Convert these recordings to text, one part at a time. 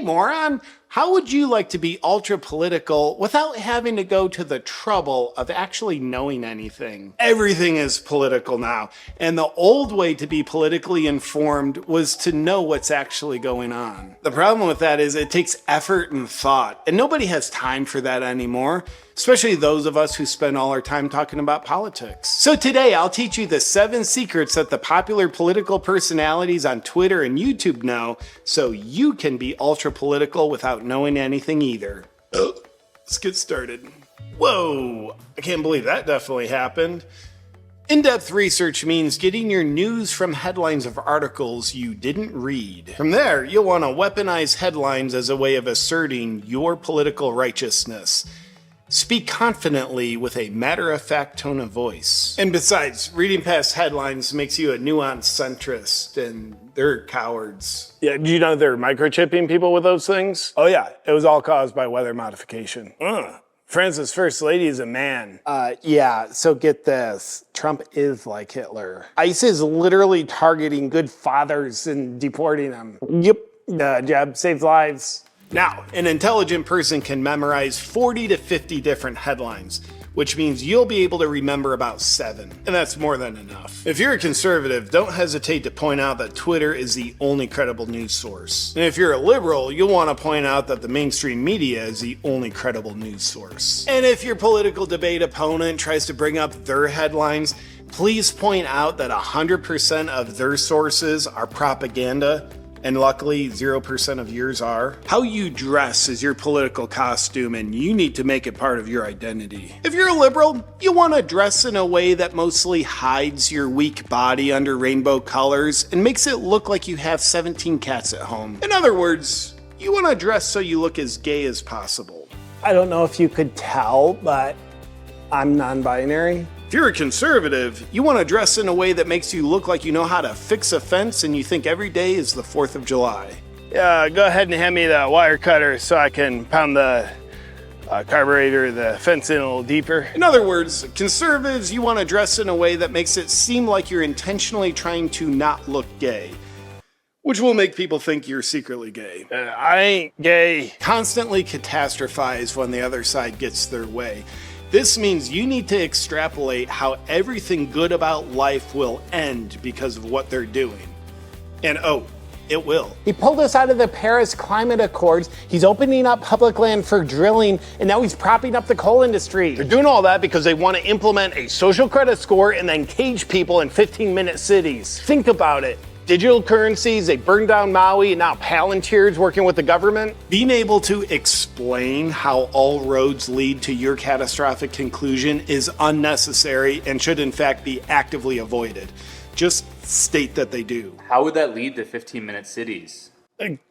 moron, how would you like to be ultra political without having to go to the trouble of actually knowing anything? Everything is political now, and the old way to be politically informed was to know what's actually going on. The problem with that is it takes effort and thought, and nobody has time for that anymore, especially those of us who spend all our time talking about politics. So today I'll teach you the 7 secrets that the popular political personalities on Twitter and YouTube know, so you can be ultra political without knowing anything either. Let's get started. Whoa, I can't believe that definitely happened. In-depth research means getting your news from headlines of articles you didn't read. From there, you'll want to weaponize headlines as a way of asserting your political righteousness. Speak confidently with a matter-of-fact tone of voice. And besides, reading past headlines makes you a nuanced centrist, and they're cowards. Yeah, do you know they're microchipping people with those things? Oh yeah, it was all caused by weather modification. France's first lady is a man. Yeah, so get this. Trump is like Hitler. ICE is literally targeting good fathers and deporting them. Yep, the jab saves lives. Now, an intelligent person can memorize 40 to 50 different headlines, which means you'll be able to remember about 7, and that's more than enough. If you're a conservative, don't hesitate to point out that Twitter is the only credible news source. And if you're a liberal, you'll want to point out that the mainstream media is the only credible news source. And if your political debate opponent tries to bring up their headlines, please point out that 100% of their sources are propaganda, and luckily 0% of yours are. How you dress is your political costume, and you need to make it part of your identity. If you're a liberal, you want to dress in a way that mostly hides your weak body under rainbow colors and makes it look like you have 17 cats at home. In other words, you want to dress so you look as gay as possible. I don't know if you could tell, but I'm non-binary. If you're a conservative, you want to dress in a way that makes you look like you know how to fix a fence and you think every day is the 4th of July. Yeah, go ahead and hand me the wire cutter so I can pound the carburetor, the fence in a little deeper. In other words, conservatives, you want to dress in a way that makes it seem like you're intentionally trying to not look gay, which will make people think you're secretly gay. I ain't gay. Constantly catastrophize when the other side gets their way. This means you need to extrapolate how everything good about life will end because of what they're doing. And oh, it will. He pulled us out of the Paris Climate Accords, he's opening up public land for drilling, and now he's propping up the coal industry. They're doing all that because they want to implement a social credit score and then cage people in 15-minute cities. Think about it. Digital currencies, they burned down Maui, and now Palantir's working with the government. Being able to explain how all roads lead to your catastrophic conclusion is unnecessary and should in fact be actively avoided. Just state that they do. How would that lead to 15-minute cities?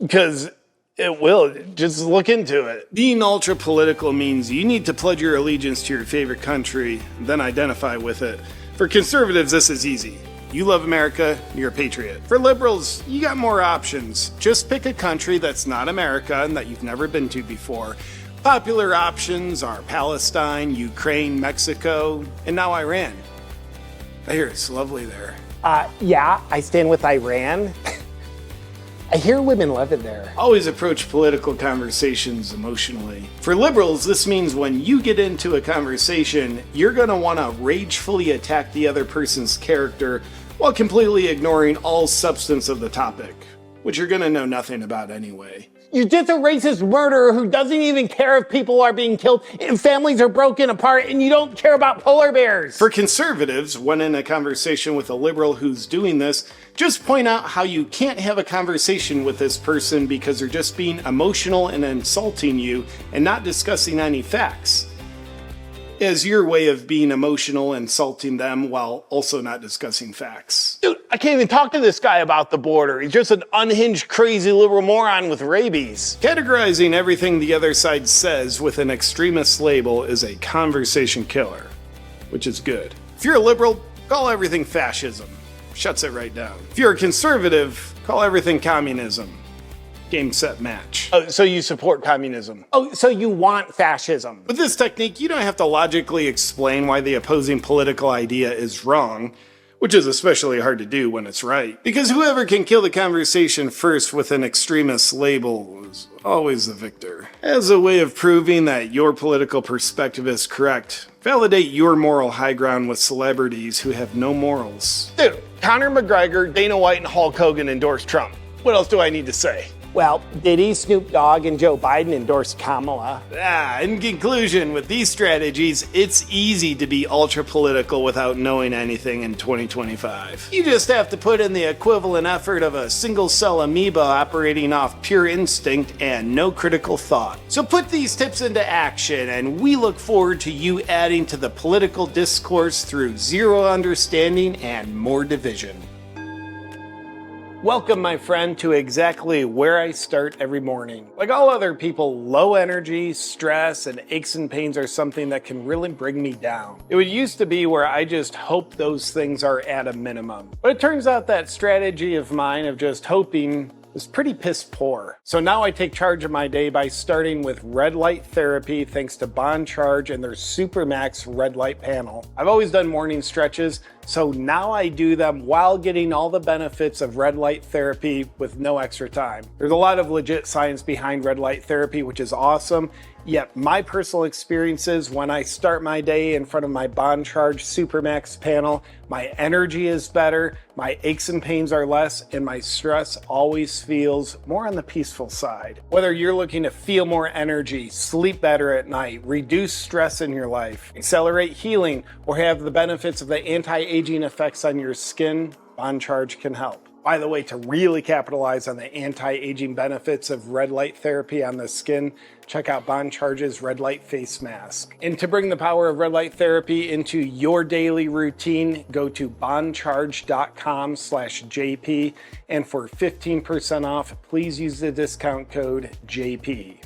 Because it will. Just look into it. Being ultra political means you need to pledge your allegiance to your favorite country, then identify with it. For conservatives, this is easy. You love America, you're a patriot. For liberals, you got more options. Just pick a country that's not America and that you've never been to before. Popular options are Palestine, Ukraine, Mexico, and now Iran. I hear it's lovely there. Yeah, I stand with Iran. I hear women love it there. Always approach political conversations emotionally. For liberals, this means when you get into a conversation, you're gonna wanna ragefully attack the other person's character while completely ignoring all substance of the topic, which you're gonna know nothing about anyway. You're just a racist murderer who doesn't even care if people are being killed and families are broken apart, and you don't care about polar bears. For conservatives, when in a conversation with a liberal who's doing this, just point out how you can't have a conversation with this person because they're just being emotional and insulting you and not discussing any facts. As your way of being emotional, insulting them while also not discussing facts. Dude, I can't even talk to this guy about the border. He's just an unhinged, crazy liberal moron with rabies. Categorizing everything the other side says with an extremist label is a conversation killer, which is good. If you're a liberal, call everything fascism. Shuts it right down. If you're a conservative, call everything communism. Game, set, match. Oh, so you support communism. Oh, so you want fascism. With this technique, you don't have to logically explain why the opposing political idea is wrong, which is especially hard to do when it's right. Because whoever can kill the conversation first with an extremist label is always the victor. As a way of proving that your political perspective is correct, validate your moral high ground with celebrities who have no morals. Dude, Conor McGregor, Dana White, and Hulk Hogan endorsed Trump. What else do I need to say? Well, Diddy, Snoop Dogg, and Joe Biden endorsed Kamala. In conclusion, with these strategies, it's easy to be ultra-political without knowing anything in 2025. You just have to put in the equivalent effort of a single-cell amoeba operating off pure instinct and no critical thought. So put these tips into action, and we look forward to you adding to the political discourse through zero understanding and more division. Welcome, my friend, to exactly where I start every morning. Like all other people, low energy, stress, and aches and pains are something that can really bring me down. It would used to be where I just hope those things are at a minimum. But it turns out that strategy of mine of just hoping is pretty piss poor. So now I take charge of my day by starting with red light therapy thanks to Bond Charge and their Supermax red light panel. I've always done morning stretches, so now I do them while getting all the benefits of red light therapy with no extra time. There's a lot of legit science behind red light therapy, which is awesome. Yet my personal experiences when I start my day in front of my Bond Charge Supermax panel, my energy is better, my aches and pains are less, and my stress always feels more on the peaceful side. Whether you're looking to feel more energy, sleep better at night, reduce stress in your life, accelerate healing, or have the benefits of the anti-aging effects on your skin, Bond Charge can help. By the way, to really capitalize on the anti-aging benefits of red light therapy on the skin, check out Bond Charge's red light face mask. And to bring the power of red light therapy into your daily routine, go to bondcharge.com/JP. And for 15% off, please use the discount code JP.